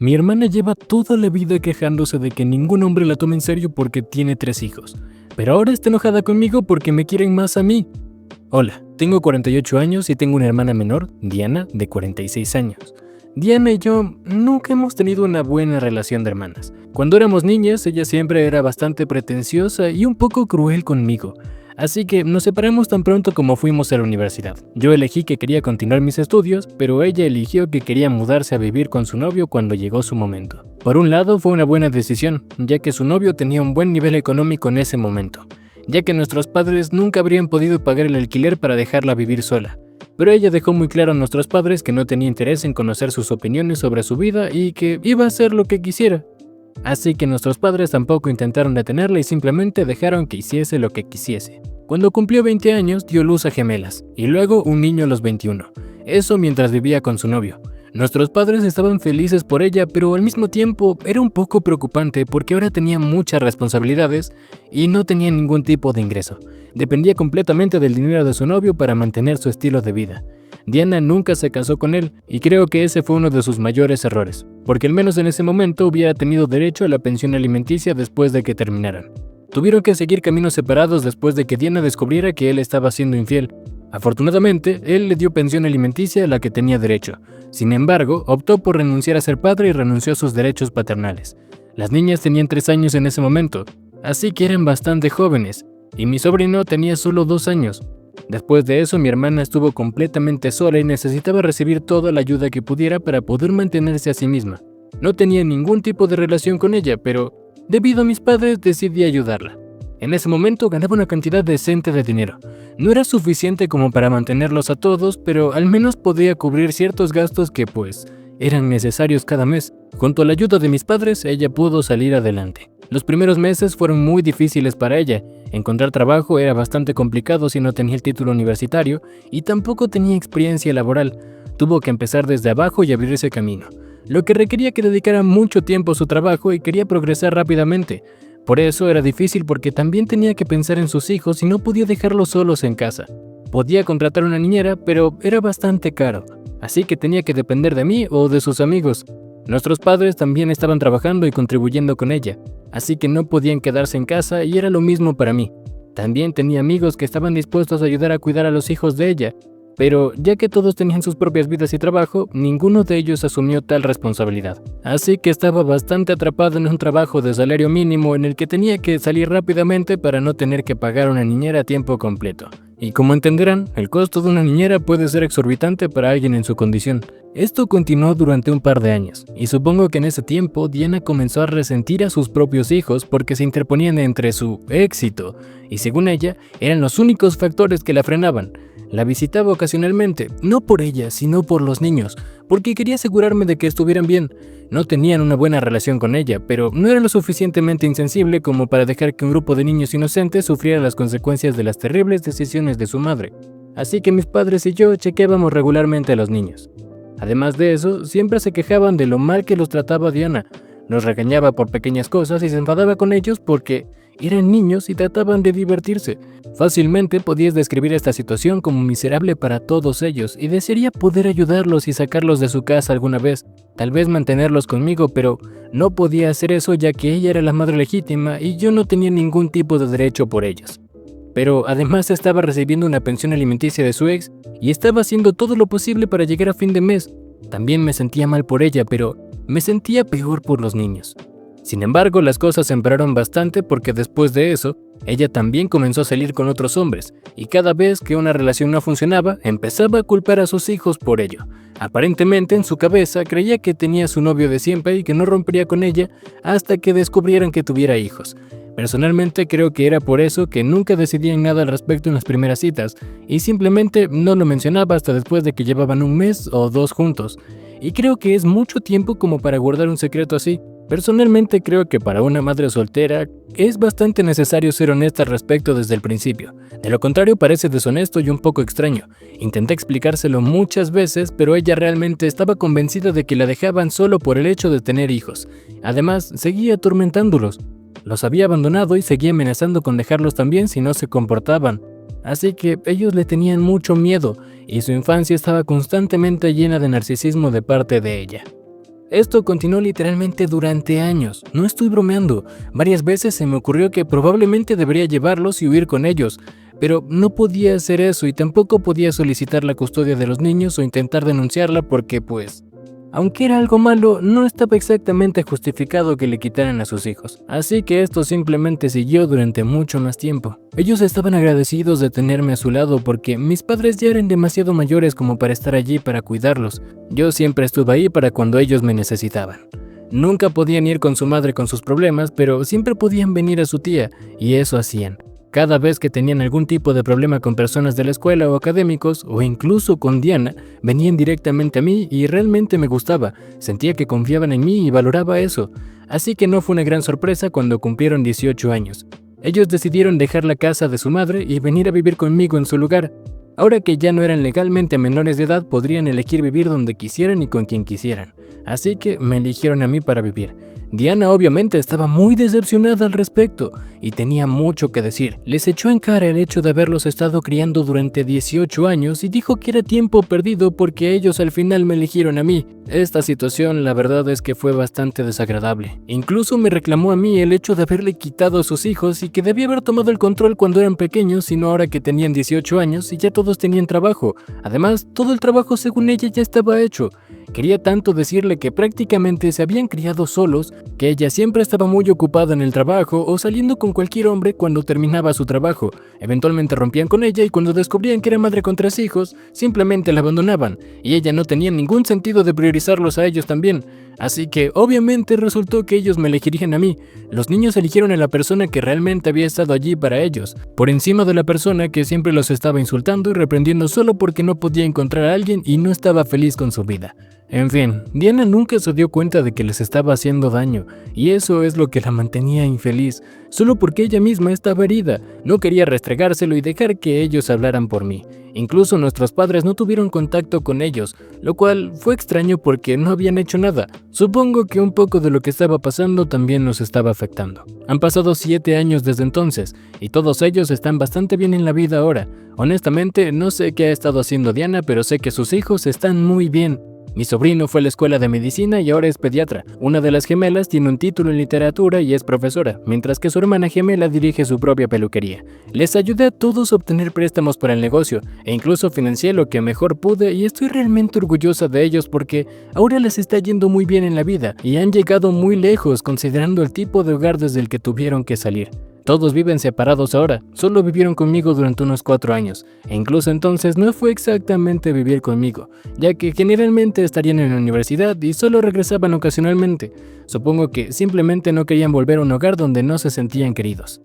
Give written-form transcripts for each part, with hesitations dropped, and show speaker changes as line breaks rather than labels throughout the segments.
Mi hermana lleva toda la vida quejándose de que ningún hombre la toma en serio porque tiene 3 hijos, pero ahora está enojada conmigo porque me quieren más a mí. Hola, tengo 48 años y tengo una hermana menor, Diana, de 46 años. Diana y yo nunca hemos tenido una buena relación de hermanas. Cuando éramos niñas, ella siempre era bastante pretenciosa y un poco cruel conmigo. Así que nos separamos tan pronto como fuimos a la universidad. Yo elegí que quería continuar mis estudios, pero ella eligió que quería mudarse a vivir con su novio cuando llegó su momento. Por un lado fue una buena decisión, ya que su novio tenía un buen nivel económico en ese momento, ya que nuestros padres nunca habrían podido pagar el alquiler para dejarla vivir sola. Pero ella dejó muy claro a nuestros padres que no tenía interés en conocer sus opiniones sobre su vida y que iba a hacer lo que quisiera. Así que nuestros padres tampoco intentaron detenerla y simplemente dejaron que hiciese lo que quisiese. Cuando cumplió 20 años dio luz a gemelas y luego un niño a los 21. Eso mientras vivía con su novio. Nuestros padres estaban felices por ella, pero al mismo tiempo era un poco preocupante porque ahora tenía muchas responsabilidades y no tenía ningún tipo de ingreso. Dependía completamente del dinero de su novio para mantener su estilo de vida. Diana nunca se casó con él y creo que ese fue uno de sus mayores errores, porque al menos en ese momento hubiera tenido derecho a la pensión alimenticia después de que terminaran. Tuvieron que seguir caminos separados después de que Diana descubriera que él estaba siendo infiel. Afortunadamente, él le dio pensión alimenticia a la que tenía derecho. Sin embargo, optó por renunciar a ser padre y renunció a sus derechos paternales. Las niñas tenían 3 años en ese momento, así que eran bastante jóvenes, y mi sobrino tenía solo 2 años. Después de eso, mi hermana estuvo completamente sola y necesitaba recibir toda la ayuda que pudiera para poder mantenerse a sí misma. No tenía ningún tipo de relación con ella, pero debido a mis padres decidí ayudarla. En ese momento ganaba una cantidad decente de dinero. No era suficiente como para mantenerlos a todos, pero al menos podía cubrir ciertos gastos que eran necesarios cada mes. Junto a la ayuda de mis padres, ella pudo salir adelante. Los primeros meses fueron muy difíciles para ella. Encontrar trabajo era bastante complicado si no tenía el título universitario y tampoco tenía experiencia laboral. Tuvo que empezar desde abajo y abrirse camino, lo que requería que dedicara mucho tiempo a su trabajo y quería progresar rápidamente. Por eso era difícil porque también tenía que pensar en sus hijos y no podía dejarlos solos en casa. Podía contratar una niñera, pero era bastante caro, así que tenía que depender de mí o de sus amigos. Nuestros padres también estaban trabajando y contribuyendo con ella, así que no podían quedarse en casa y era lo mismo para mí. También tenía amigos que estaban dispuestos a ayudar a cuidar a los hijos de ella, pero ya que todos tenían sus propias vidas y trabajo, ninguno de ellos asumió tal responsabilidad. Así que estaba bastante atrapado en un trabajo de salario mínimo en el que tenía que salir rápidamente para no tener que pagar una niñera a tiempo completo. Y como entenderán, el costo de una niñera puede ser exorbitante para alguien en su condición. Esto continuó durante un par de años, y supongo que en ese tiempo Diana comenzó a resentir a sus propios hijos porque se interponían entre su éxito, y según ella, eran los únicos factores que la frenaban. La visitaba ocasionalmente, no por ella, sino por los niños, porque quería asegurarme de que estuvieran bien. No tenían una buena relación con ella, pero no era lo suficientemente insensible como para dejar que un grupo de niños inocentes sufriera las consecuencias de las terribles decisiones de su madre. Así que mis padres y yo chequeábamos regularmente a los niños. Además de eso, siempre se quejaban de lo mal que los trataba Diana. Nos regañaba por pequeñas cosas y se enfadaba con ellos porque eran niños y trataban de divertirse. Fácilmente podías describir esta situación como miserable para todos ellos y desearía poder ayudarlos y sacarlos de su casa alguna vez, tal vez mantenerlos conmigo, pero no podía hacer eso ya que ella era la madre legítima y yo no tenía ningún tipo de derecho por ellos. Pero además estaba recibiendo una pensión alimenticia de su ex y estaba haciendo todo lo posible para llegar a fin de mes. También me sentía mal por ella, pero me sentía peor por los niños. Sin embargo, las cosas empeoraron bastante porque después de eso, ella también comenzó a salir con otros hombres, y cada vez que una relación no funcionaba, empezaba a culpar a sus hijos por ello. Aparentemente, en su cabeza, creía que tenía a su novio de siempre y que no rompería con ella hasta que descubrieran que tuviera hijos. Personalmente creo que era por eso que nunca decidían nada al respecto en las primeras citas, y simplemente no lo mencionaba hasta después de que llevaban 1 mes o 2 juntos. Y creo que es mucho tiempo como para guardar un secreto así. Personalmente creo que para una madre soltera es bastante necesario ser honesta al respecto desde el principio. De lo contrario parece deshonesto y un poco extraño. Intenté explicárselo muchas veces, pero ella realmente estaba convencida de que la dejaban solo por el hecho de tener hijos. Además, seguía atormentándolos. Los había abandonado y seguía amenazando con dejarlos también si no se comportaban. Así que ellos le tenían mucho miedo y su infancia estaba constantemente llena de narcisismo de parte de ella. Esto continuó literalmente durante años, no estoy bromeando. Varias veces se me ocurrió que probablemente debería llevarlos y huir con ellos, pero no podía hacer eso y tampoco podía solicitar la custodia de los niños o intentar denunciarla porque aunque era algo malo, no estaba exactamente justificado que le quitaran a sus hijos. Así que esto simplemente siguió durante mucho más tiempo. Ellos estaban agradecidos de tenerme a su lado porque mis padres ya eran demasiado mayores como para estar allí para cuidarlos. Yo siempre estuve ahí para cuando ellos me necesitaban. Nunca podían ir con su madre con sus problemas, pero siempre podían venir a su tía, y eso hacían. Cada vez que tenían algún tipo de problema con personas de la escuela o académicos, o incluso con Diana, venían directamente a mí y realmente me gustaba. Sentía que confiaban en mí y valoraba eso. Así que no fue una gran sorpresa cuando cumplieron 18 años. Ellos decidieron dejar la casa de su madre y venir a vivir conmigo en su lugar. Ahora que ya no eran legalmente menores de edad, podrían elegir vivir donde quisieran y con quien quisieran. Así que me eligieron a mí para vivir. Diana obviamente estaba muy decepcionada al respecto y tenía mucho que decir. Les echó en cara el hecho de haberlos estado criando durante 18 años y dijo que era tiempo perdido porque ellos al final me eligieron a mí. Esta situación la verdad es que fue bastante desagradable. Incluso me reclamó a mí el hecho de haberle quitado a sus hijos y que debía haber tomado el control cuando eran pequeños, sino ahora que tenían 18 años y ya todos tenían trabajo. Además, todo el trabajo según ella ya estaba hecho. Quería tanto decirle que prácticamente se habían criado solos, que ella siempre estaba muy ocupada en el trabajo o saliendo con cualquier hombre cuando terminaba su trabajo. Eventualmente rompían con ella y cuando descubrían que era madre con 3 hijos, simplemente la abandonaban, y ella no tenía ningún sentido de priorizarlos a ellos también. Así que obviamente resultó que ellos me elegirían a mí. Los niños eligieron a la persona que realmente había estado allí para ellos, por encima de la persona que siempre los estaba insultando y reprendiendo solo porque no podía encontrar a alguien y no estaba feliz con su vida. En fin, Diana nunca se dio cuenta de que les estaba haciendo daño, y eso es lo que la mantenía infeliz, solo porque ella misma estaba herida. No quería restregárselo y dejar que ellos hablaran por mí. Incluso nuestros padres no tuvieron contacto con ellos, lo cual fue extraño porque no habían hecho nada. Supongo que un poco de lo que estaba pasando también nos estaba afectando. Han pasado 7 años desde entonces, y todos ellos están bastante bien en la vida ahora. Honestamente, no sé qué ha estado haciendo Diana, pero sé que sus hijos están muy bien. Mi sobrino fue a la escuela de medicina y ahora es pediatra. Una de las gemelas tiene un título en literatura y es profesora, mientras que su hermana gemela dirige su propia peluquería. Les ayudé a todos a obtener préstamos para el negocio e incluso financié lo que mejor pude y estoy realmente orgullosa de ellos porque ahora les está yendo muy bien en la vida y han llegado muy lejos considerando el tipo de hogar desde el que tuvieron que salir. Todos viven separados ahora, solo vivieron conmigo durante unos 4 años, e incluso entonces no fue exactamente vivir conmigo, ya que generalmente estarían en la universidad y solo regresaban ocasionalmente. Supongo que simplemente no querían volver a un hogar donde no se sentían queridos.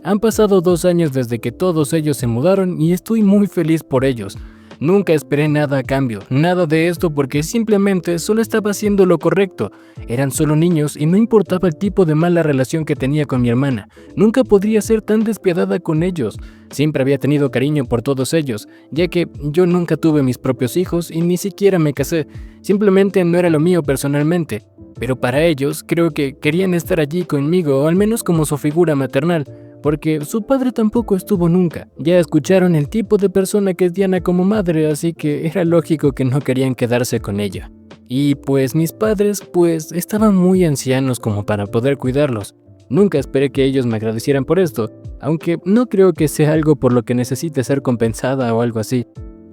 Han pasado 2 años desde que todos ellos se mudaron y estoy muy feliz por ellos. Nunca esperé nada a cambio, nada de esto porque simplemente solo estaba haciendo lo correcto. Eran solo niños y no importaba el tipo de mala relación que tenía con mi hermana. Nunca podría ser tan despiadada con ellos. Siempre había tenido cariño por todos ellos, ya que yo nunca tuve mis propios hijos y ni siquiera me casé. Simplemente no era lo mío personalmente. Pero para ellos creo que querían estar allí conmigo, o al menos como su figura maternal. Porque su padre tampoco estuvo nunca. Ya escucharon el tipo de persona que es Diana como madre, así que era lógico que no querían quedarse con ella. Y pues mis padres estaban muy ancianos como para poder cuidarlos. Nunca esperé que ellos me agradecieran por esto, aunque no creo que sea algo por lo que necesite ser compensada o algo así.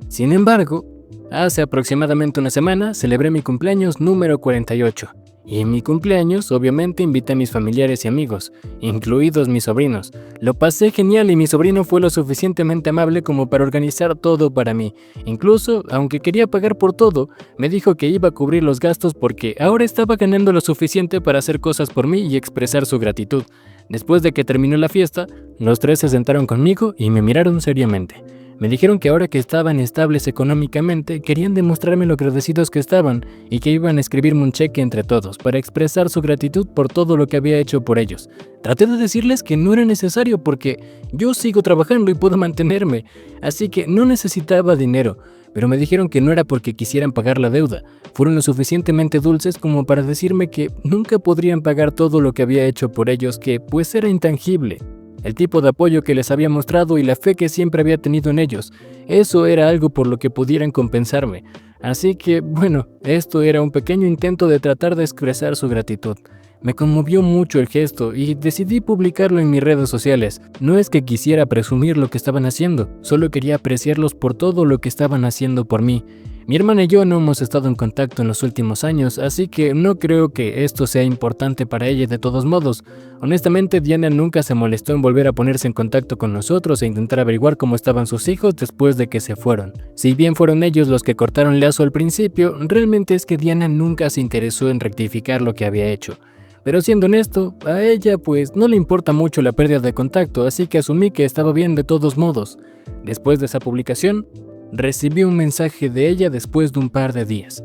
Sin embargo, hace aproximadamente una semana celebré mi cumpleaños número 48. Y en mi cumpleaños, obviamente, invité a mis familiares y amigos, incluidos mis sobrinos. Lo pasé genial y mi sobrino fue lo suficientemente amable como para organizar todo para mí. Incluso, aunque quería pagar por todo, me dijo que iba a cubrir los gastos porque ahora estaba ganando lo suficiente para hacer cosas por mí y expresar su gratitud. Después de que terminó la fiesta, los 3 se sentaron conmigo y me miraron seriamente. Me dijeron que ahora que estaban estables económicamente, querían demostrarme lo agradecidos que estaban y que iban a escribirme un cheque entre todos para expresar su gratitud por todo lo que había hecho por ellos. Traté de decirles que no era necesario porque yo sigo trabajando y puedo mantenerme, así que no necesitaba dinero, pero me dijeron que no era porque quisieran pagar la deuda. Fueron lo suficientemente dulces como para decirme que nunca podrían pagar todo lo que había hecho por ellos, que pues era intangible. El tipo de apoyo que les había mostrado y la fe que siempre había tenido en ellos, eso era algo por lo que pudieran compensarme. Así que, bueno, esto era un pequeño intento de tratar de expresar su gratitud. Me conmovió mucho el gesto y decidí publicarlo en mis redes sociales. No es que quisiera presumir lo que estaban haciendo, solo quería apreciarlos por todo lo que estaban haciendo por mí. Mi hermana y yo no hemos estado en contacto en los últimos años, así que no creo que esto sea importante para ella de todos modos. Honestamente, Diana nunca se molestó en volver a ponerse en contacto con nosotros e intentar averiguar cómo estaban sus hijos después de que se fueron. Si bien fueron ellos los que cortaron lazo al principio, realmente es que Diana nunca se interesó en rectificar lo que había hecho. Pero siendo honesto, a ella pues no le importa mucho la pérdida de contacto, así que asumí que estaba bien de todos modos. Después de esa publicación, recibí un mensaje de ella después de un par de días.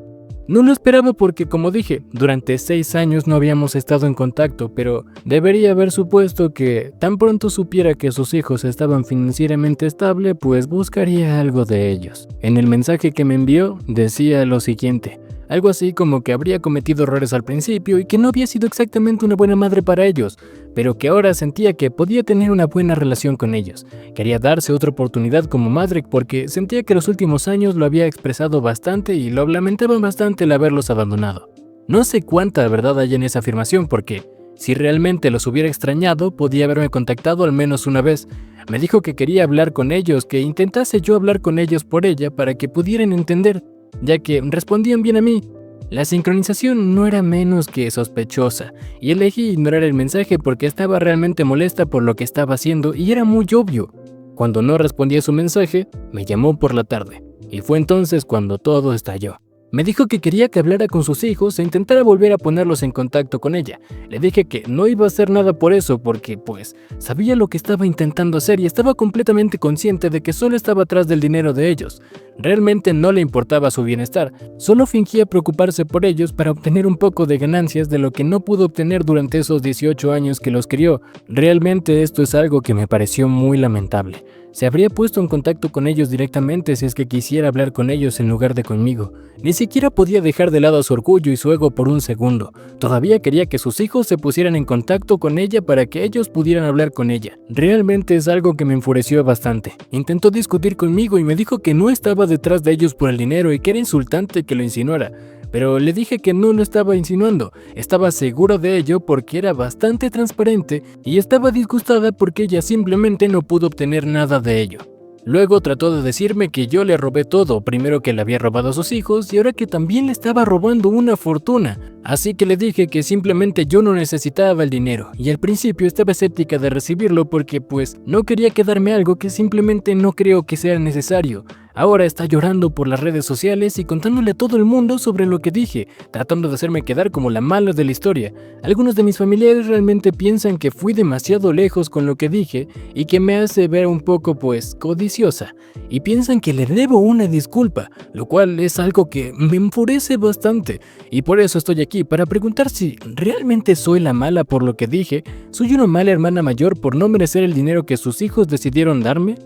No lo esperaba porque, como dije, durante 6 años no habíamos estado en contacto, pero debería haber supuesto que tan pronto supiera que sus hijos estaban financieramente estable, pues buscaría algo de ellos. En el mensaje que me envió decía lo siguiente: algo así como que habría cometido errores al principio y que no había sido exactamente una buena madre para ellos, pero que ahora sentía que podía tener una buena relación con ellos. Quería darse otra oportunidad como madre porque sentía que los últimos años lo había expresado bastante y lo lamentaba bastante el haberlos abandonado. No sé cuánta verdad hay en esa afirmación porque, si realmente los hubiera extrañado, podía haberme contactado al menos una vez. Me dijo que quería hablar con ellos, que intentase yo hablar con ellos por ella para que pudieran entender, ya que respondían bien a mí. La sincronización no era menos que sospechosa, y elegí ignorar el mensaje porque estaba realmente molesta por lo que estaba haciendo y era muy obvio. Cuando no respondí a su mensaje, me llamó por la tarde, y fue entonces cuando todo estalló. Me dijo que quería que hablara con sus hijos e intentara volver a ponerlos en contacto con ella. Le dije que no iba a hacer nada por eso porque, pues, sabía lo que estaba intentando hacer y estaba completamente consciente de que solo estaba atrás del dinero de ellos. Realmente no le importaba su bienestar, solo fingía preocuparse por ellos para obtener un poco de ganancias de lo que no pudo obtener durante esos 18 años que los crió. Realmente esto es algo que me pareció muy lamentable. Se habría puesto en contacto con ellos directamente si es que quisiera hablar con ellos en lugar de conmigo. Ni siquiera podía dejar de lado su orgullo y su ego por un segundo. Todavía quería que sus hijos se pusieran en contacto con ella para que ellos pudieran hablar con ella. Realmente es algo que me enfureció bastante. Intentó discutir conmigo y me dijo que no estaba detrás de ellos por el dinero y que era insultante que lo insinuara. Pero le dije que no lo estaba insinuando, estaba seguro de ello porque era bastante transparente y estaba disgustada porque ella simplemente no pudo obtener nada de ello. Luego trató de decirme que yo le robé todo, primero que le había robado a sus hijos y ahora que también le estaba robando una fortuna. Así que le dije que simplemente yo no necesitaba el dinero y al principio estaba escéptica de recibirlo porque pues no quería quedarme algo que simplemente no creo que sea necesario. Ahora está llorando por las redes sociales y contándole a todo el mundo sobre lo que dije, tratando de hacerme quedar como la mala de la historia. Algunos de mis familiares realmente piensan que fui demasiado lejos con lo que dije y que me hace ver un poco pues codiciosa. Y piensan que le debo una disculpa, lo cual es algo que me enfurece bastante. Y por eso estoy aquí, para preguntar si realmente soy la mala por lo que dije. ¿Soy una mala hermana mayor por no merecer el dinero que sus hijos decidieron darme?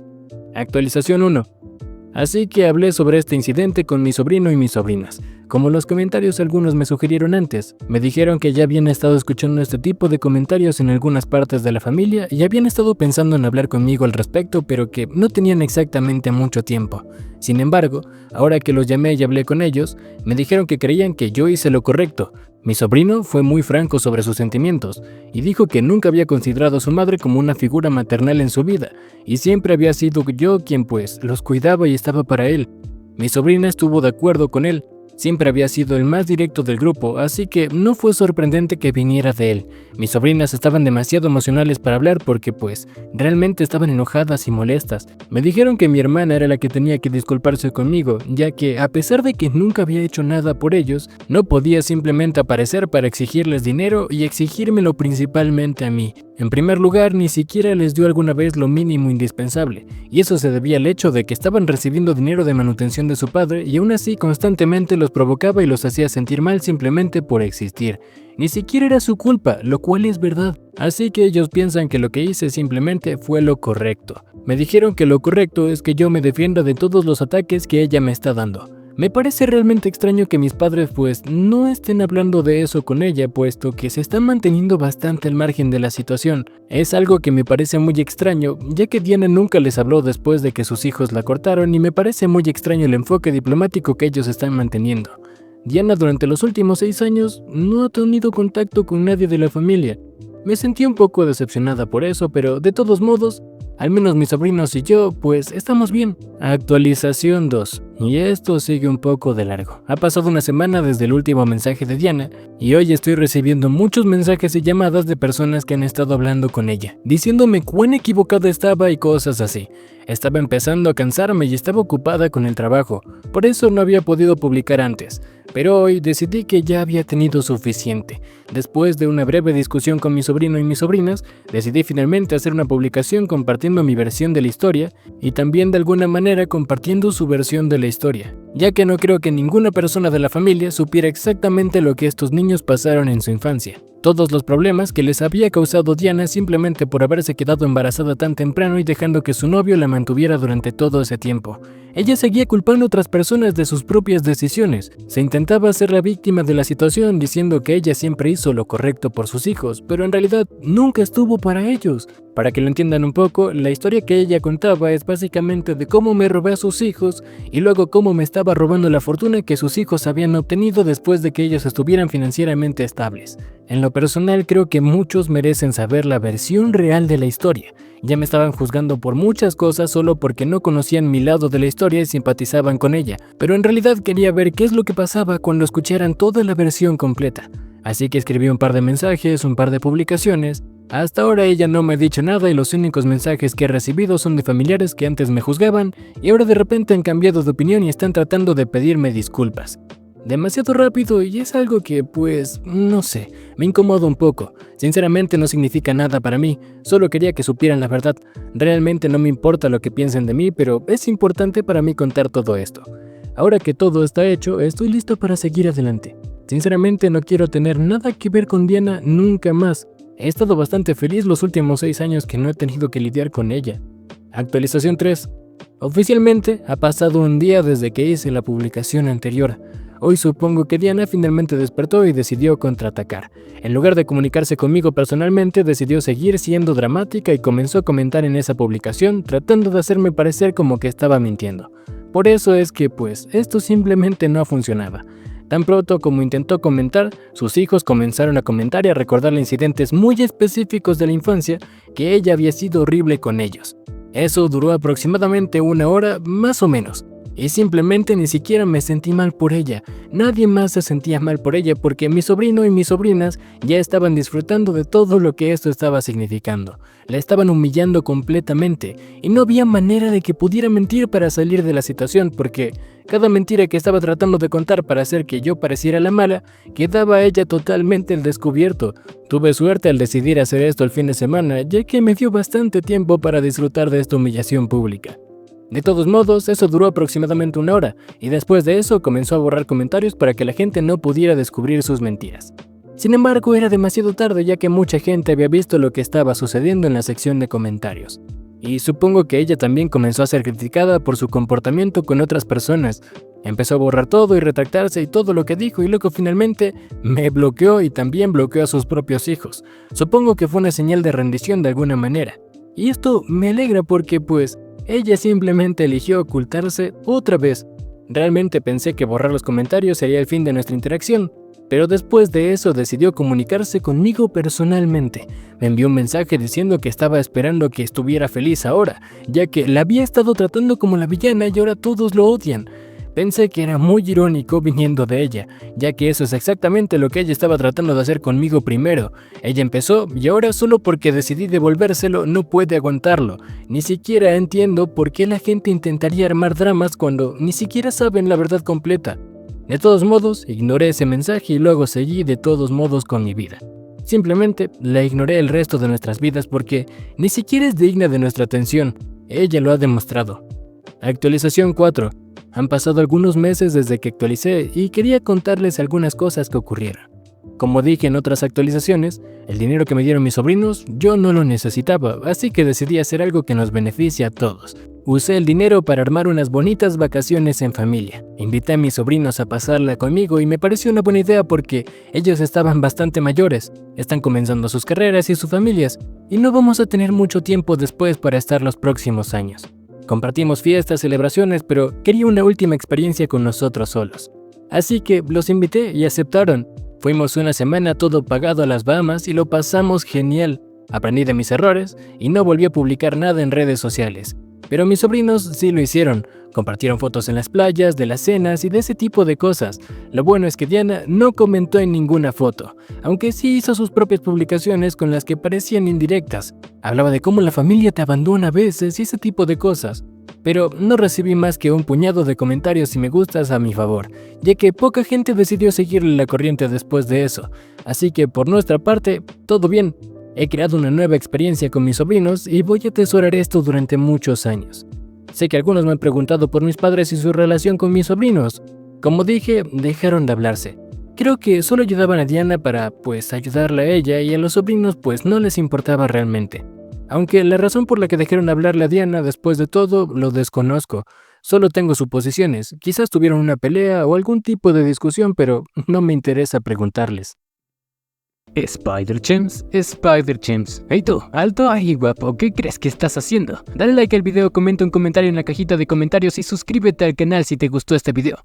Actualización 1. Así que hablé sobre este incidente con mi sobrino y mis sobrinas. Como los comentarios algunos me sugirieron antes, me dijeron que ya habían estado escuchando este tipo de comentarios en algunas partes de la familia y habían estado pensando en hablar conmigo al respecto, pero que no tenían exactamente mucho tiempo. Sin embargo, ahora que los llamé y hablé con ellos, me dijeron que creían que yo hice lo correcto. Mi sobrino fue muy franco sobre sus sentimientos y dijo que nunca había considerado a su madre como una figura maternal en su vida y siempre había sido yo quien pues los cuidaba y estaba para él. Mi sobrina estuvo de acuerdo con él. Siempre había sido el más directo del grupo, así que no fue sorprendente que viniera de él. Mis sobrinas estaban demasiado emocionales para hablar porque pues realmente estaban enojadas y molestas. Me dijeron que mi hermana era la que tenía que disculparse conmigo, ya que a pesar de que nunca había hecho nada por ellos, no podía simplemente aparecer para exigirles dinero y exigírmelo principalmente a mí. En primer lugar, ni siquiera les dio alguna vez lo mínimo indispensable, y eso se debía al hecho de que estaban recibiendo dinero de manutención de su padre y aún así constantemente los provocaba y los hacía sentir mal simplemente por existir. Ni siquiera era su culpa, lo cual es verdad. Así que ellos piensan que lo que hice simplemente fue lo correcto. Me dijeron que lo correcto es que yo me defienda de todos los ataques que ella me está dando. Me parece realmente extraño que mis padres pues no estén hablando de eso con ella, puesto que se están manteniendo bastante al margen de la situación. Es algo que me parece muy extraño, ya que Diana nunca les habló después de que sus hijos la cortaron y me parece muy extraño el enfoque diplomático que ellos están manteniendo. Diana durante los últimos 6 años no ha tenido contacto con nadie de la familia. Me sentí un poco decepcionada por eso, pero de todos modos, al menos mis sobrinos y yo, pues estamos bien. Actualización 2. Y esto sigue un poco de largo. Ha pasado una semana desde el último mensaje de Diana, y hoy estoy recibiendo muchos mensajes y llamadas de personas que han estado hablando con ella, diciéndome cuán equivocada estaba y cosas así. Estaba empezando a cansarme y estaba ocupada con el trabajo, por eso no había podido publicar antes. Pero hoy decidí que ya había tenido suficiente. Después de una breve discusión con mi sobrino y mis sobrinas, decidí finalmente hacer una publicación compartiendo mi versión de la historia y también de alguna manera compartiendo su versión de la historia, ya que no creo que ninguna persona de la familia supiera exactamente lo que estos niños pasaron en su infancia. Todos los problemas que les había causado Diana simplemente por haberse quedado embarazada tan temprano y dejando que su novio la mantuviera durante todo ese tiempo. Ella seguía culpando a otras personas de sus propias decisiones. Se intentaba ser la víctima de la situación diciendo que ella siempre hizo lo correcto por sus hijos, pero en realidad nunca estuvo para ellos. Para que lo entiendan un poco, la historia que ella contaba es básicamente de cómo me robé a sus hijos y luego cómo me estaba robando la fortuna que sus hijos habían obtenido después de que ellos estuvieran financieramente estables. En lo personal creo que muchos merecen saber la versión real de la historia. Ya me estaban juzgando por muchas cosas solo porque no conocían mi lado de la historia y simpatizaban con ella, pero en realidad quería ver qué es lo que pasaba cuando escucharan toda la versión completa. Así que escribí un par de mensajes, un par de publicaciones. Hasta ahora ella no me ha dicho nada y los únicos mensajes que he recibido son de familiares que antes me juzgaban y ahora de repente han cambiado de opinión y están tratando de pedirme disculpas. Demasiado rápido y es algo que, pues, no sé, me incomoda un poco. Sinceramente no significa nada para mí, solo quería que supieran la verdad. Realmente no me importa lo que piensen de mí, pero es importante para mí contar todo esto. Ahora que todo está hecho, estoy listo para seguir adelante. Sinceramente no quiero tener nada que ver con Diana nunca más. He estado bastante feliz los últimos 6 años que no he tenido que lidiar con ella. Actualización 3. Oficialmente ha pasado un día desde que hice la publicación anterior. Hoy supongo que Diana finalmente despertó y decidió contraatacar. En lugar de comunicarse conmigo personalmente, decidió seguir siendo dramática y comenzó a comentar en esa publicación, tratando de hacerme parecer como que estaba mintiendo. Por eso es que, pues, esto simplemente no funcionaba. Tan pronto como intentó comentar, sus hijos comenzaron a comentar y a recordarle incidentes muy específicos de la infancia que ella había sido horrible con ellos. Eso duró aproximadamente 1 hora, más o menos. Y simplemente ni siquiera me sentí mal por ella. Nadie más se sentía mal por ella porque mi sobrino y mis sobrinas ya estaban disfrutando de todo lo que esto estaba significando. La estaban humillando completamente y no había manera de que pudiera mentir para salir de la situación porque cada mentira que estaba tratando de contar para hacer que yo pareciera la mala, quedaba a ella totalmente al descubierto. Tuve suerte al decidir hacer esto el fin de semana, ya que me dio bastante tiempo para disfrutar de esta humillación pública. De todos modos, eso duró aproximadamente 1 hora, y después de eso comenzó a borrar comentarios para que la gente no pudiera descubrir sus mentiras. Sin embargo, era demasiado tarde ya que mucha gente había visto lo que estaba sucediendo en la sección de comentarios. Y supongo que ella también comenzó a ser criticada por su comportamiento con otras personas. Empezó a borrar todo y retractarse y todo lo que dijo y luego finalmente me bloqueó y también bloqueó a sus propios hijos. Supongo que fue una señal de rendición de alguna manera. Y esto me alegra porque pues ella simplemente eligió ocultarse otra vez. Realmente pensé que borrar los comentarios sería el fin de nuestra interacción, pero después de eso decidió comunicarse conmigo personalmente. Me envió un mensaje diciendo que estaba esperando que estuviera feliz ahora, ya que la había estado tratando como la villana y ahora todos lo odian. Pensé que era muy irónico viniendo de ella, ya que eso es exactamente lo que ella estaba tratando de hacer conmigo primero. Ella empezó y ahora solo porque decidí devolvérselo no puede aguantarlo. Ni siquiera entiendo por qué la gente intentaría armar dramas cuando ni siquiera saben la verdad completa. De todos modos, ignoré ese mensaje y luego seguí de todos modos con mi vida. Simplemente la ignoré el resto de nuestras vidas porque ni siquiera es digna de nuestra atención. Ella lo ha demostrado. Actualización 4. Han pasado algunos meses desde que actualicé y quería contarles algunas cosas que ocurrieron. Como dije en otras actualizaciones, el dinero que me dieron mis sobrinos yo no lo necesitaba, así que decidí hacer algo que nos beneficie a todos. Usé el dinero para armar unas bonitas vacaciones en familia. Invité a mis sobrinos a pasarla conmigo y me pareció una buena idea porque ellos estaban bastante mayores, están comenzando sus carreras y sus familias, y no vamos a tener mucho tiempo después para estar los próximos años. Compartimos fiestas, celebraciones, pero quería una última experiencia con nosotros solos. Así que los invité y aceptaron. Fuimos una semana todo pagado a las Bahamas y lo pasamos genial. Aprendí de mis errores y no volví a publicar nada en redes sociales. Pero mis sobrinos sí lo hicieron. Compartieron fotos en las playas, de las cenas y de ese tipo de cosas. Lo bueno es que Diana no comentó en ninguna foto, aunque sí hizo sus propias publicaciones con las que parecían indirectas. Hablaba de cómo la familia te abandona a veces y ese tipo de cosas. Pero no recibí más que un puñado de comentarios y me gustas a mi favor, ya que poca gente decidió seguirle la corriente después de eso. Así que por nuestra parte, todo bien. He creado una nueva experiencia con mis sobrinos y voy a atesorar esto durante muchos años. Sé que algunos me han preguntado por mis padres y su relación con mis sobrinos. Como dije, dejaron de hablarse. Creo que solo ayudaban a Diana para, ayudarla a ella y a los sobrinos no les importaba realmente. Aunque la razón por la que dejaron de hablarle a Diana después de todo, lo desconozco. Solo tengo suposiciones. Quizás tuvieron una pelea o algún tipo de discusión, pero no me interesa preguntarles.
Spider-Chems. Hey tú, alto ahí guapo, ¿qué crees que estás haciendo? Dale like al video, comenta un comentario en la cajita de comentarios y suscríbete al canal si te gustó este video.